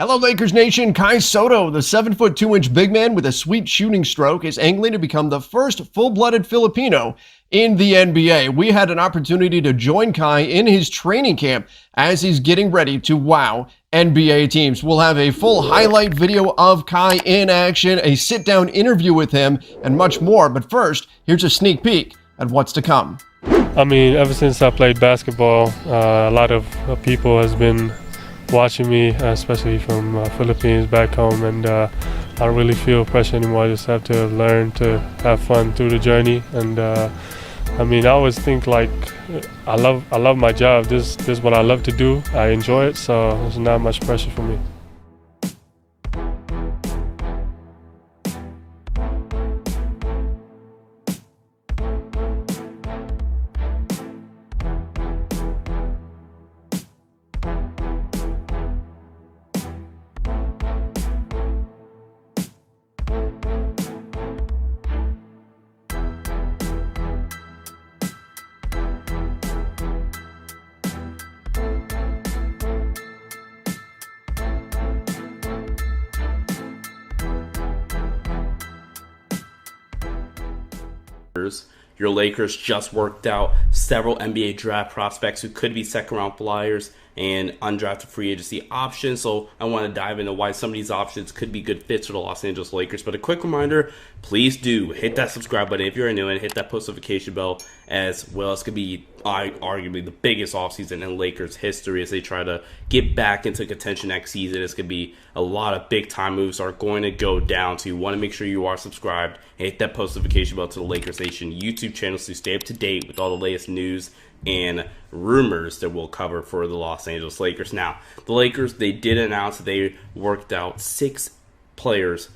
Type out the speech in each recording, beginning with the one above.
Hello, Lakers Nation. Kai Sotto, the 7-foot 2-inch big man with a sweet shooting stroke, is angling to become the first full-blooded Filipino in the NBA. We had an opportunity to join Kai in his training camp as he's getting ready to wow NBA teams. We'll have a full highlight video of Kai in action, a sit-down interview with him, and much more. But first, here's a sneak peek at what's to come. I mean, ever since I played basketball, a lot of people has been watching me, especially from Philippines back home, and I don't really feel pressure anymore. I just have to learn to have fun through the journey. And I mean, I always think like I love my job. This is what I love to do. I enjoy it, so there's not much pressure for me. Your Lakers just worked out several NBA draft prospects who could be second-round flyers and undrafted free agency options. So I want to dive into why some of these options could be good fits for the Los Angeles Lakers. But a quick reminder, please do hit that subscribe button if you're new and hit that post notification bell, as well as could be arguably the biggest offseason in Lakers history as they try to get back into contention next season. It's going to be a lot of big-time moves are going to go down, so you want to make sure you are subscribed and hit that post notification bell to the Lakers Nation YouTube channel so you stay up to date with all the latest news and rumors that we'll cover for the Los Angeles Lakers. Now, the Lakers, they did announce that they worked out 6 players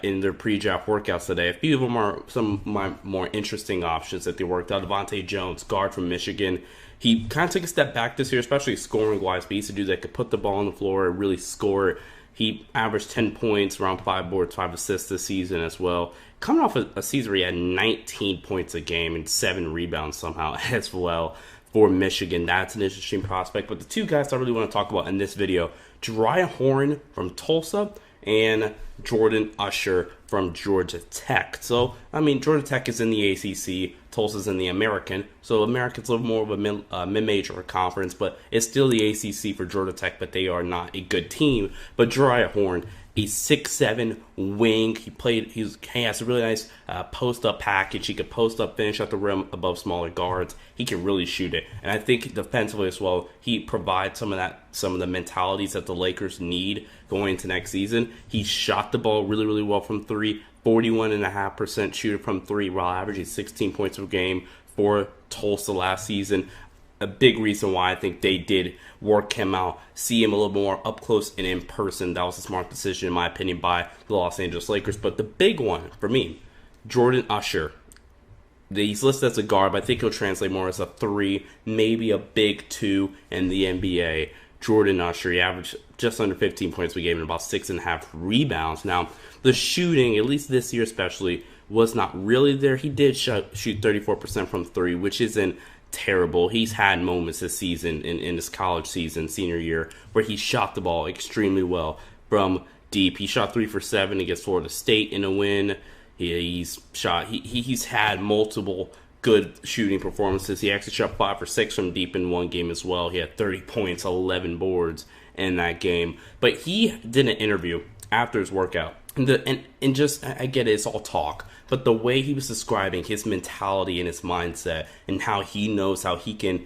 in their pre-draft workouts today. A few of them are some of my more interesting options that they worked out. Devontae Jones, guard from Michigan. He kind of took a step back this year, especially scoring-wise, but he's a dude that could put the ball on the floor and really score. He averaged 10 points, around 5 boards, 5 assists this season as well. Coming off a season where he had 19 points a game and 7 rebounds somehow as well for Michigan. That's an interesting prospect. But the two guys I really want to talk about in this video, Jeriah Horne from Tulsa and Jordan Usher from Georgia Tech. So, I mean, Georgia Tech is in the ACC, Tulsa's in the American. So, American's a little more of a mid-major conference, but it's still the ACC for Georgia Tech, but they are not a good team. But Jeriah Horne, a 6'7" wing. He has a really nice post-up package. He could post up, finish at the rim above smaller guards. He can really shoot it. And I think defensively as well, he provides some of the mentalities that the Lakers need going into next season. He shot the ball really, really well from 3, 41.5% shooter from 3, while averaging 16 points per game for Tulsa last season. A big reason why I think they did work him out, see him a little more up close and in person. That was a smart decision, in my opinion, by the Los Angeles Lakers. But the big one for me, Jordan Usher. He's listed as a guard, but I think he'll translate more as a 3, maybe a big 2 in the NBA. Jordan Usher, he averaged just under 15 points per game and about 6.5 rebounds. Now, the shooting, at least this year especially, was not really there. He did shoot 34% from 3, which isn't terrible. He's had moments this season in his college season, senior year, where he shot the ball extremely well from deep. He shot 3 for 7 against Florida State in a win. He's had multiple good shooting performances. He actually shot 5 for 6 from deep in one game as well. He had 30 points, 11 boards in that game. But he did an interview after his workout. And just, I get it, it's all talk, but the way he was describing his mentality and his mindset and how he knows how he can,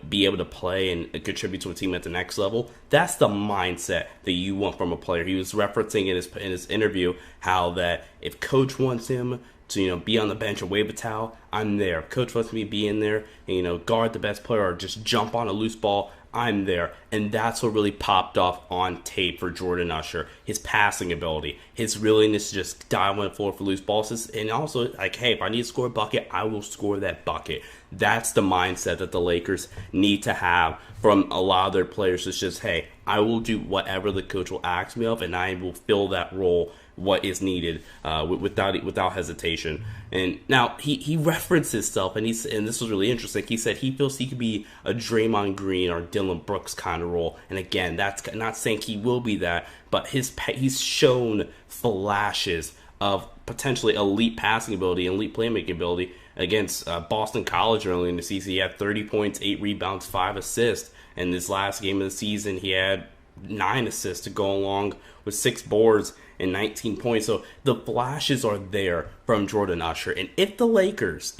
be able to play and contribute to a team at the next level, that's the mindset that you want from a player. He was referencing in his interview how that if coach wants him to, be on the bench or wave a towel, I'm there. If coach wants me to be in there and, guard the best player or just jump on a loose ball, I'm there. And that's what really popped off on tape for Jordan Usher. His passing ability, his willingness to just dive on the floor for loose balls. And also, like, hey, if I need to score a bucket, I will score that bucket. That's the mindset that the Lakers need to have from a lot of their players. It's just, hey, I will do whatever the coach will ask me of, and I will fill that role what is needed without hesitation. And now he referenced himself, and this was really interesting. He said he feels he could be a Draymond Green or Dylan Brooks kind of role. And again, that's not saying he will be that, but he's shown flashes of potentially elite passing ability, elite playmaking ability against Boston College early in the season. He had 30 points, 8 rebounds, 5 assists. And this last game of the season, he had 9 assists to go along with 6 boards and 19 points. So the flashes are there from Jordan Usher. And if the Lakers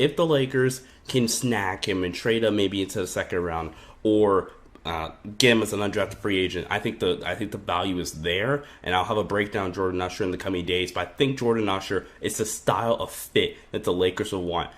can snag him and trade him maybe into the second round, or get him as an undrafted free agent, I think the value is there. And I'll have a breakdown of Jordan Usher in the coming days. But I think Jordan Usher is the style of fit that the Lakers will want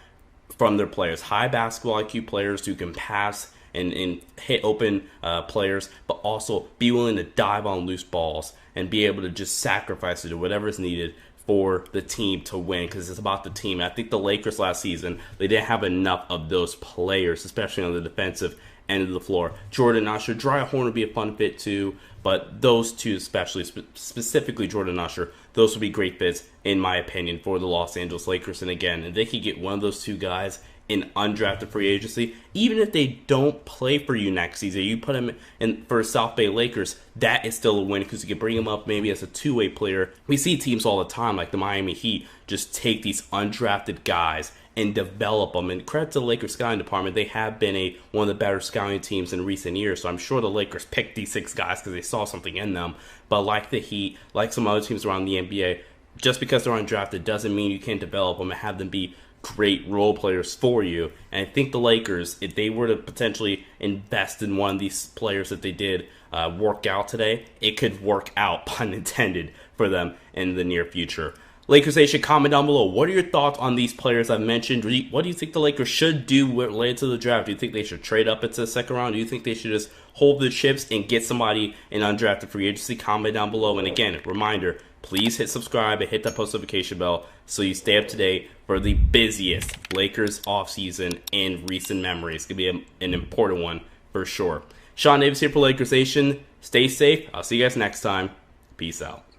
from their players. High basketball IQ players who can pass and hit open players, but also be willing to dive on loose balls and be able to just sacrifice it or whatever is needed for the team to win, because it's about the team. And I think the Lakers last season, they didn't have enough of those players, especially on the defensive end of the floor. Jordan Usher, Dry Horn would be a fun fit too, but those two, especially specifically Jordan Usher, those would be great fits in my opinion for the Los Angeles Lakers. And again, if they could get one of those two guys in undrafted free agency, even if they don't play for you next season, you put them in for South Bay Lakers, that is still a win, because you can bring them up maybe as a two-way player. We see teams all the time like the Miami Heat just take these undrafted guys and develop them. And credit to the Lakers scouting department, they have been one of the better scouting teams in recent years. So I'm sure the Lakers picked these 6 guys because they saw something in them. But like the Heat, like some other teams around the NBA, just because they're undrafted doesn't mean you can't develop them and have them be great role players for you. And I think the Lakers, if they were to potentially invest in one of these players that they did work out today, it could work out, pun intended, for them in the near future. Lakers Nation, comment down below. What are your thoughts on these players I've mentioned? What do you think the Lakers should do related to the draft? Do you think they should trade up into the second round? Do you think they should just hold the chips and get somebody in undrafted free agency? Comment down below. And again, reminder, please hit subscribe and hit that post notification bell so you stay up to date for the busiest Lakers offseason in recent memory. It's going to be an important one for sure. Sean Davis here for Lakers Nation. Stay safe. I'll see you guys next time. Peace out.